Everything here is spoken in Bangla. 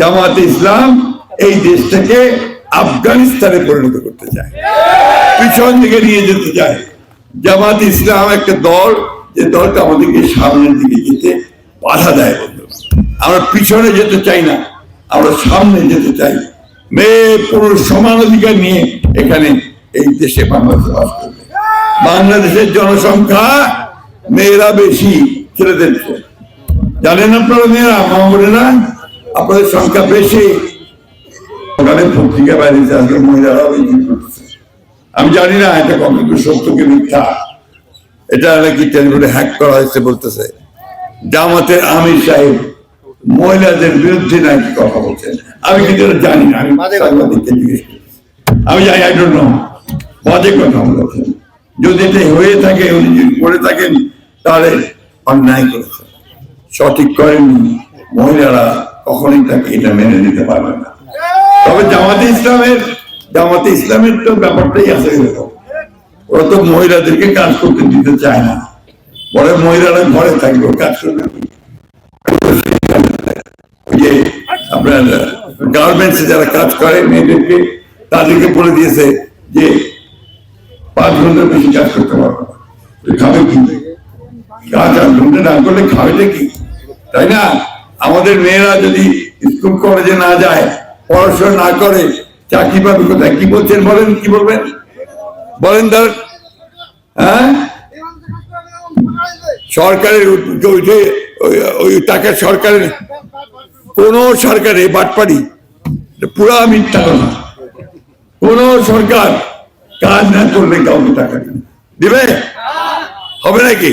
জামাতে ইসলাম এই দেশটাকে আফগানিস্তানে পরিণত করতে চায়, পিছন দিকে নিয়ে যেতে চায়। জামাত ইসলাম একটা দল, যে দলটা আমাদেরকে সামনের দিকে যেতে বাধা দেয়। বন্ধু, আমরা পিছনে যেতে চাই না, আমরা সামনে যেতে চাই। মেয়ে পুরুষ সমান অধিকার নিয়ে এখানে এই দেশে বাংলাদেশে বাস করবে। বাংলাদেশের জনসংখ্যা মেয়েরা বেশি ছেলেদের, জানেন আপনারা? মেয়েরা, মামুনেরা, আপনাদের সংখ্যা বেশি। পত্রিকা বাইরে মহিলারাও আমি জানি না এটা কতটুকু সত্য কি মিথ্যা। এটা নাকি টেলিফোনে হ্যাক করা হয়েছে বলতেছে। জামাতের আমির সাহেব মহিলাদের বিরুদ্ধে নাকি কথা বলছেন। আমি কিন্তু এটা জানি না, আমি সাংবাদিককে জিজ্ঞেস করছি। আমি জানি, আই ডোন্ট নো, বাজে কথা বলছেন। যদি এটা হয়ে থাকে, উনি যদি করে থাকেন, তাহলে অন্যায় করেছেন, সঠিক করেননি। মহিলারা কখনোই তাকে এটা মেনে নিতে পারবে না। তবে জামাতে ইসলামের তো ব্যাপারটাই আছে, ওরা তো মহিলাদেরকে কাজ করতে দিতে চায় না, বলে মহিলারা ঘরে থাকবে, কাজ করবে। যে আপনার গার্মেন্টসে যারা কাজ করে মেয়েদেরকে, তাদেরকে বলে দিয়েছে যে 5 ঘন্টার বেশি কাজ করতে পারবে না। খাবে কি? কাজ 8 ঘন্টা না করলে খাবে কি? তাই না? আমাদের মেয়েরা যদি স্কুল কলেজে না যায়, পড়াশোনা না করে, চাকরি পাবে কোথায়? কি বলছেন বলেন, কি বলবেন বলেন? তার সরকারের ওই টাকা, সরকারের কোন সরকারে বাটপাড়ি, পুরা মিথ্যা কথা। কোন সরকার কাজ না করলে কাউকে টাকা দিবে? হবে নাকি?